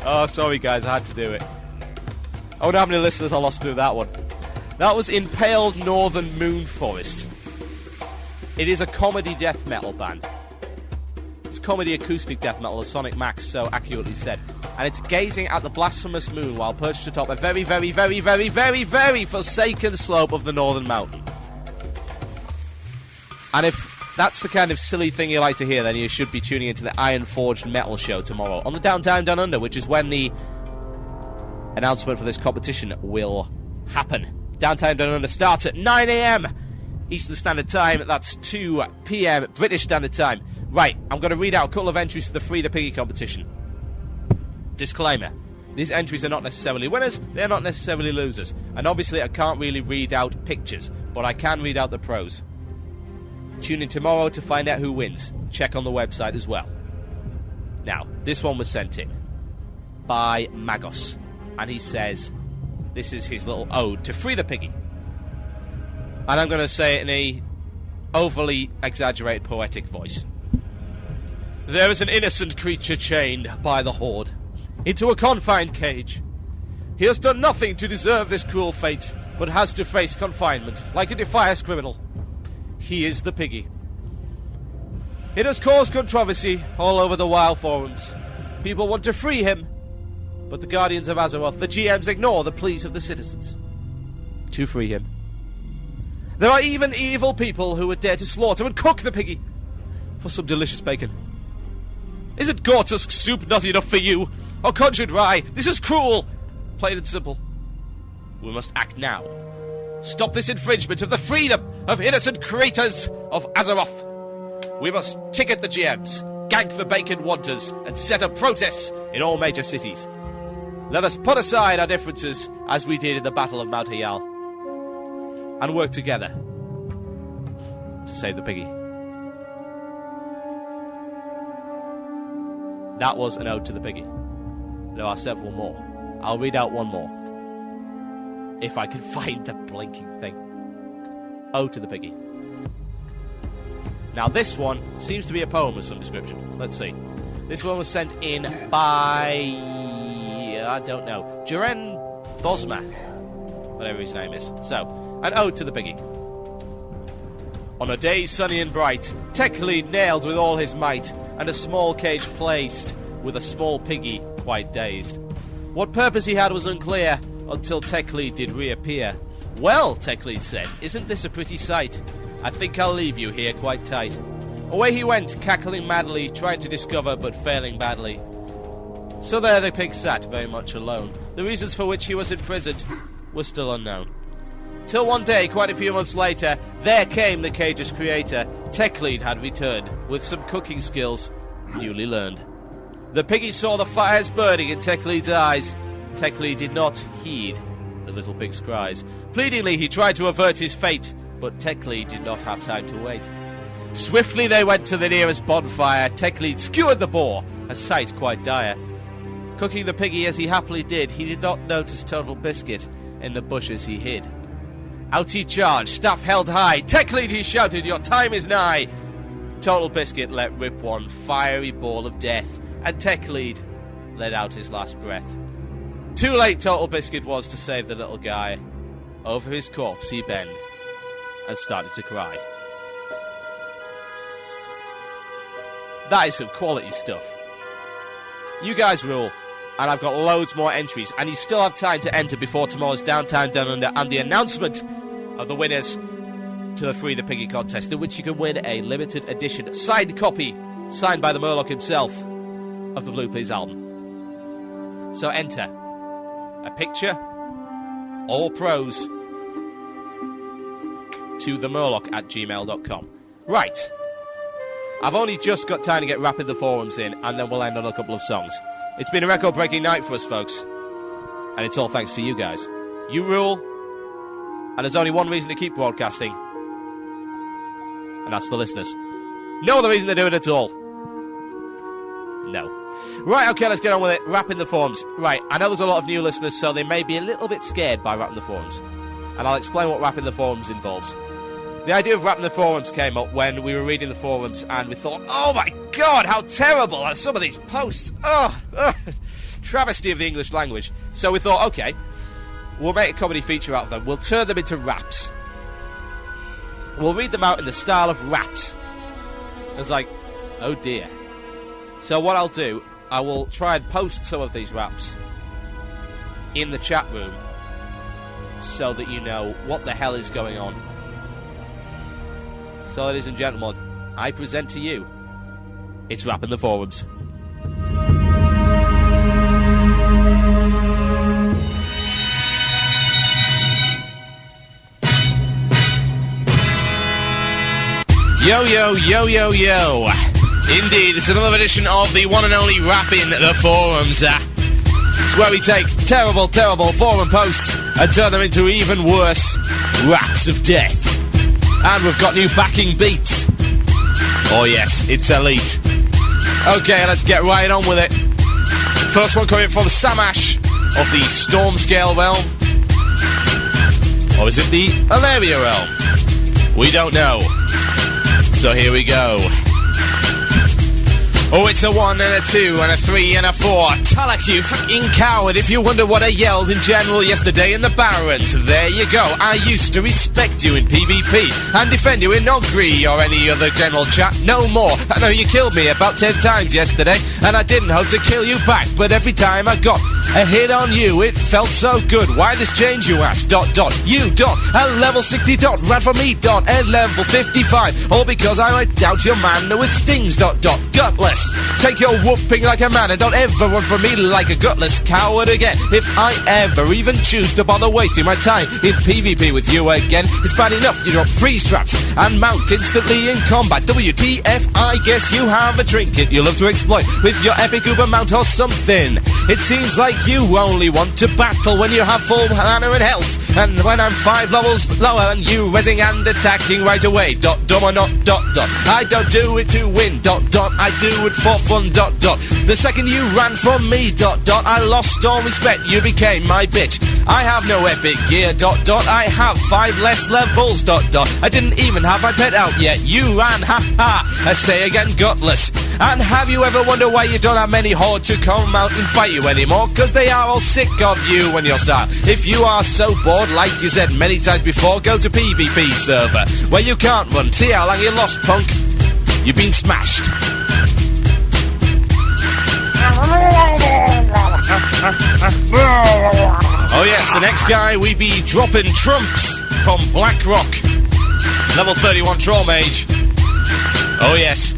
Oh, sorry guys, I had to do it. I wonder how many listeners I lost through that one. That was Impaled Northern Moon Forest. It is a comedy death metal band. It's comedy acoustic death metal, as Sonic Max so accurately said. And it's gazing at the blasphemous moon while perched atop a very, very, very, very, very, very forsaken slope of the Northern Mountain. And if that's the kind of silly thing you like to hear, then you should be tuning into the Iron Forged Metal Show tomorrow on the Downtown Down Under, which is when the announcement for this competition will happen. Downtown Down Under starts at 9 a.m. Eastern Standard Time. That's 2 p.m. British Standard Time. Right, I'm going to read out a couple of entries to the Free the Piggy competition. Disclaimer. These entries are not necessarily winners, they're not necessarily losers. And obviously I can't really read out pictures, but I can read out the pros. Tune in tomorrow to find out who wins. Check on the website as well. Now, this one was sent in by Magos. And he says, this is his little ode to Free the Piggy. And I'm going to say it in a overly exaggerated poetic voice. There is an innocent creature chained by the Horde into a confined cage. He has done nothing to deserve this cruel fate, but has to face confinement like a defiant criminal. He is the Piggy. It has caused controversy all over the wild forums. People want to free him, but the Guardians of Azeroth, the GMs, ignore the pleas of the citizens to free him. There are even evil people who would dare to slaughter and cook the Piggy for some delicious bacon. Isn't Gortusk soup not enough for you? Oh, conjured rye, this is cruel! Plain and simple. We must act now. Stop this infringement of the freedom of innocent creators of Azeroth. We must ticket the GMs, gank the bacon wanters, and set up protests in all major cities. Let us put aside our differences, as we did in the Battle of Mount Hayal, and work together to save the Piggy. That was an ode to the Piggy. There are several more. I'll read out one more, if I can find the blinking thing. Ode to the Piggy. Now this one seems to be a poem of some description. Let's see. This one was sent in by, I don't know, Jaren Bosma, whatever his name is. So, an ode to the Piggy. On a day sunny and bright, Techlead nailed with all his might, and a small cage placed, with a small Piggy quite dazed. What purpose he had was unclear, until Techlead did reappear. Well, Techlead said, isn't this a pretty sight? I think I'll leave you here quite tight. Away he went, cackling madly, trying to discover, but failing badly. So there the pig sat, very much alone. The reasons for which he was imprisoned were still unknown. Till one day, quite a few months later, there came the cage's creator. Techlead had returned, with some cooking skills newly learned. The Piggy saw the fires burning in Techlead's eyes. Techlead did not heed the little pig's cries. Pleadingly he tried to avert his fate, but Techlead did not have time to wait. Swiftly they went to the nearest bonfire. Techlead skewered the boar, a sight quite dire. Cooking the Piggy as he happily did, he did not notice Total Biscuit in the bushes he hid. Out he charged, staff held high. Techlead, he shouted, your time is nigh. Total Biscuit let rip one fiery ball of death, and Techlead let out his last breath. Too late Total Biscuit was to save the little guy. Over his corpse he bent and started to cry. That is some quality stuff. You guys rule. And I've got loads more entries, and you still have time to enter before tomorrow's Downtown Down Under and the announcement of the winners to the Free the Piggy contest, in which you can win a limited edition signed copy, signed by the Murloc himself, of the Blue Please album. So enter a picture, all pros, to themurloc@gmail.com. Right. I've only just got time to get Rapid the Forums in, and then we'll end on a couple of songs. It's been a record-breaking night for us, folks. And it's all thanks to you guys. You rule. And there's only one reason to keep broadcasting. And that's the listeners. No other reason to do it at all. No. Right, okay, let's get on with it. Rapping the Forums. Right, I know there's a lot of new listeners, so they may be a little bit scared by Rapping the Forums. And I'll explain what Rapping the Forums involves. The idea of Rapping the Forums came up when we were reading the forums, and we thought, oh my God, how terrible are some of these posts. Travesty of the English language. So we thought, okay, we'll make a comedy feature out of them. We'll turn them into raps. We'll read them out in the style of raps. I was like, oh dear. So what I'll do, I will try and post some of these raps in the chat room so that you know what the hell is going on. So, ladies and gentlemen, I present to you, it's Rap in the Forums. Yo, yo, yo, yo, yo. Indeed, it's another edition of the one and only Rap in the Forums. It's where we take terrible, terrible forum posts and turn them into even worse raps of death. And we've got new backing beats. Oh yes, it's elite. Okay, let's get right on with it. First one coming from Samash of the Storm Scale realm. Or is it the Hilaria realm? We don't know. So here we go. Oh, it's a 1 and a 2 and a 3 and a 4. Talak, you fucking coward. If you wonder what I yelled in general yesterday in the Barrens, there you go. I used to respect you in PvP and defend you in Ogre or any other general chat. No more. I know you killed me about 10 times yesterday, and I didn't hope to kill you back, but every time I got a hit on you, it felt so good. Why this change, you ask? You a level 60 ran for me and level 55, all because I went out your man with stings gutless. Take your whooping like a man and don't ever run from me like a gutless coward again. If I ever even choose to bother wasting my time in PvP with you again, it's bad enough you drop freeze traps and mount instantly in combat. WTF, I guess you have a trinket you love to exploit with your epic uber mount or something. It seems like you only want to battle when you have full mana and health, and when I'm 5 levels lower than you, rezzing and attacking right away. Dumb or not, I don't do it to win, I do it for fun, The second you ran from me, I lost all respect, you became my bitch. I have no epic gear, I have 5 less levels, I didn't even have my pet out yet, you ran, I say again, gutless. And have you ever wondered why you don't have many horde to come out and fight you anymore? Cause they are all sick of you and your style. If you are so bored, like you said many times before, go to PvP server, where you can't run. See how long you lost, punk? You've been smashed. Oh yes, the next guy we be dropping trumps from Blackrock. Level 31 Troll Mage. Oh yes.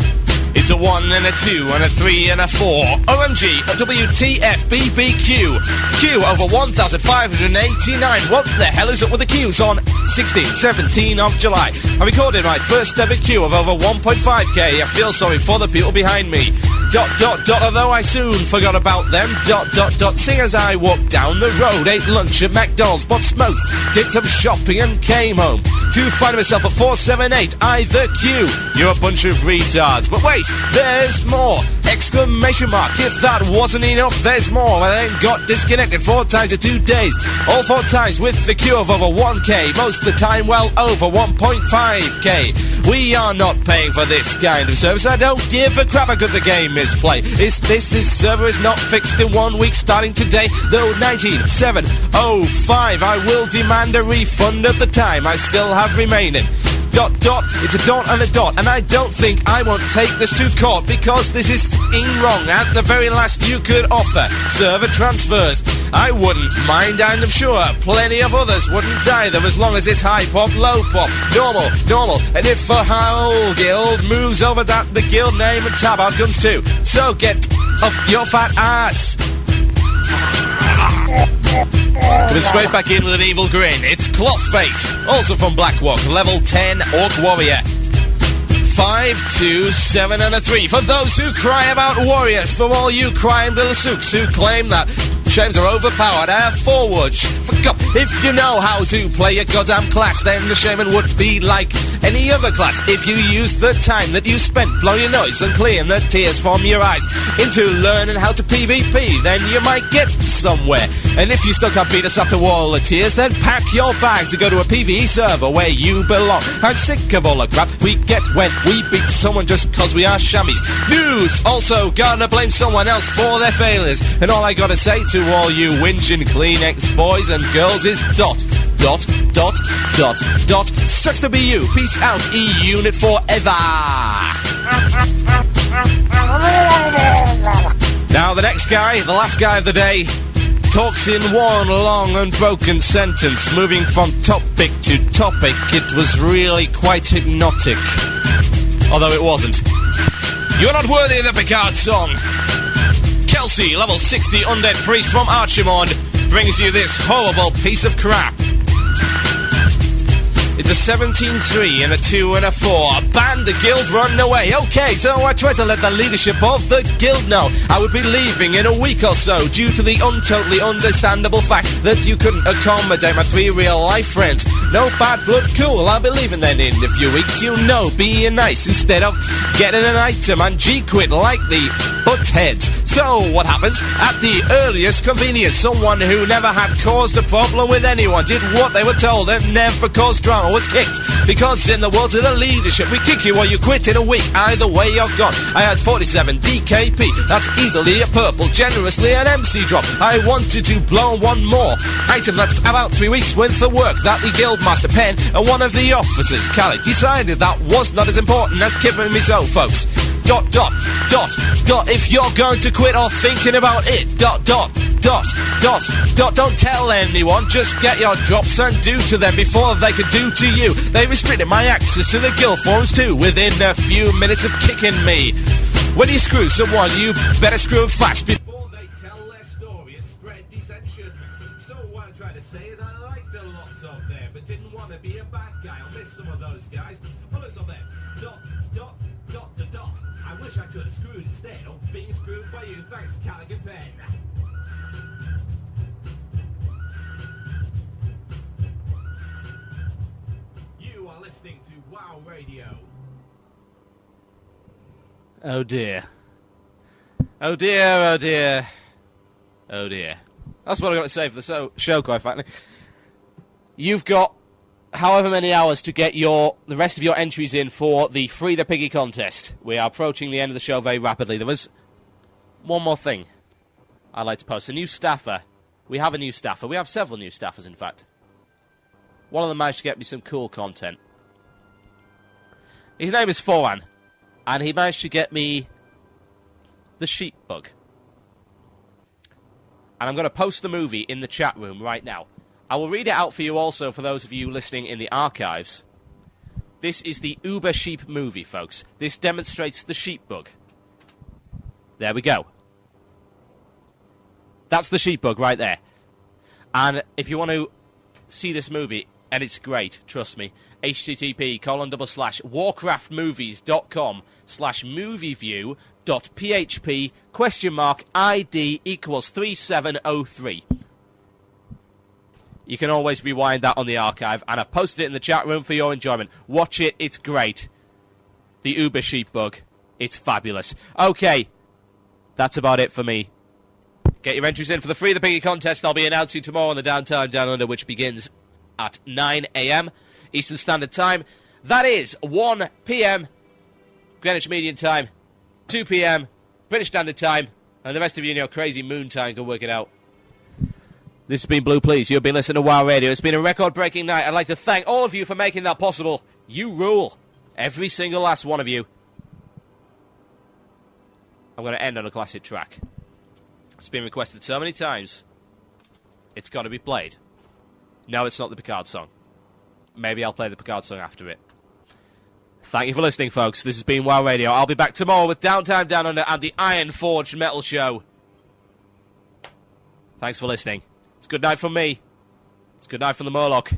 It's a 1 and a 2 and a 3 and a 4. OMG, a WTF, BBQ. Q over 1,589. What the hell is up with the Qs on 17 of July? I recorded my first ever Q of over 1.5k. I feel sorry for the people behind me. Although I soon forgot about them. Seeing as I walked down the road, ate lunch at McDonald's, bought smokes, did some shopping and came home to find myself at 478. I the Q. You're a bunch of retards. But wait, there's more! Exclamation mark. If that wasn't enough, there's more. I then got disconnected 4 times in 2 days. All 4 times with the Q of over 1k. Most of the time well over 1.5k. We are not paying for this kind of service. I don't give a crap how good the game is played. This server is not fixed in 1 week starting today. Though 19,705. I will demand a refund of the time I still have remaining. It's a dot and a dot, and I don't think I won't take this to court because this is f***ing wrong. At the very last you could offer server transfers, I wouldn't mind, and I'm sure plenty of others wouldn't either, as long as it's high pop, low pop, normal, and if a whole guild moves over that, the guild name and tab out comes too. So get off your fat ass. Coming straight back in with an evil grin, it's Clothface, also from Blackrock, level 10 Orc Warrior. 5, 2, 7 and a 3. For those who cry about warriors, for all you crying little sooks who claim that shames are overpowered, forward, fuck up. If you know how to play a goddamn class, then the shaman would be like any other class. If you use the time that you spent blowing your nose and clearing the tears from your eyes into learning how to PvP, then you might get somewhere. And if you still can't beat us after Wall of Tears, then pack your bags and go to a PvE server where you belong. I'm sick of all the crap we get when we beat someone just cause we are shammies. Nudes also gonna blame someone else for their failures. And all I gotta say to all you whinging Kleenex boys and girls is dot. Sucks to be you. Peace out, E-Unit forever. Now the next guy, the last guy of the day, talks in one long unbroken sentence, moving from topic to topic. It was really quite hypnotic. Although it wasn't. You're not worthy of the Picard song. Kelsey, level 60 undead priest from Archimond, brings you this horrible piece of crap. It's a 17-3 and a 2 and a 4. Ban the guild, run away. Okay, so I tried to let the leadership of the guild know I would be leaving in a week or so due to the totally understandable fact that you couldn't accommodate my 3 real-life friends. No bad blood, cool, I'll be leaving then in a few weeks, you know, being nice instead of getting an item and G-quit like the buttheads. So, what happens? At the earliest convenience, someone who never had caused a problem with anyone did what they were told and never caused drama was kicked. Because in the world of the leadership, we kick you or you quit in a week. Either way, you're gone. I had 47 DKP. That's easily a purple, generously an MC drop. I wanted to blow one more item. That's about 3 weeks worth of work that the Guildmaster Penn and one of the officers, Callie, decided that was not as important as giving me so, folks. If you're going to quit or thinking about it, don't tell anyone, just get your drops and do to them before they can do to you. They restricted my access to the guild forums too, within a few minutes of kicking me. When you screw someone, you better screw them fast before they tell their story and spread dissension. So what I'm trying to say is I liked a lot of them, but didn't want to be a bad guy. I'll miss some of those guys. Others of them, I wish I could have screwed instead of being screwed by you. Thanks, Callaghan Penn. You are listening to WoW Radio. Oh dear. Oh dear, oh dear. Oh dear. That's what I've got to say for the show, quite frankly. You've got however many hours to get the rest of your entries in for the Free the Piggy contest. We are approaching the end of the show very rapidly. There was one more thing I'd like to post. A new staffer. We have a new staffer. We have several new staffers, in fact. One of them managed to get me some cool content. His name is Foran, and he managed to get me the sheep bug. And I'm going to post the movie in the chat room right now. I will read it out for you also, for those of you listening in the archives. This is the Uber Sheep movie, folks. This demonstrates the sheep bug. There we go. That's the sheep bug right there. And if you want to see this movie, and it's great, trust me, http://warcraftmovies.com/movieview.php?ID = 3703. You can always rewind that on the archive, and I've posted it in the chat room for your enjoyment. Watch it, it's great. The Uber Sheep Bug, it's fabulous. Okay, that's about it for me. Get your entries in for the Free the Piggy contest I'll be announcing tomorrow on the Downtime Down Under, which begins at 9 a.m. Eastern Standard Time. That is 1 p.m. Greenwich Median Time, 2 p.m. British Standard Time, and the rest of you in your crazy moon time can work it out. This has been Blue Please. You've been listening to WoW Radio. It's been a record-breaking night. I'd like to thank all of you for making that possible. You rule. Every single last one of you. I'm going to end on a classic track. It's been requested so many times. It's got to be played. No, it's not the Picard song. Maybe I'll play the Picard song after it. Thank you for listening, folks. This has been WoW Radio. I'll be back tomorrow with Downtime Down Under and the Iron Forged Metal Show. Thanks for listening. It's good night from me. It's good night from the Murloc.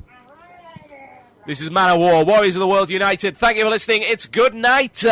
This is Man of War, Warriors of the World United. Thank you for listening. It's good night.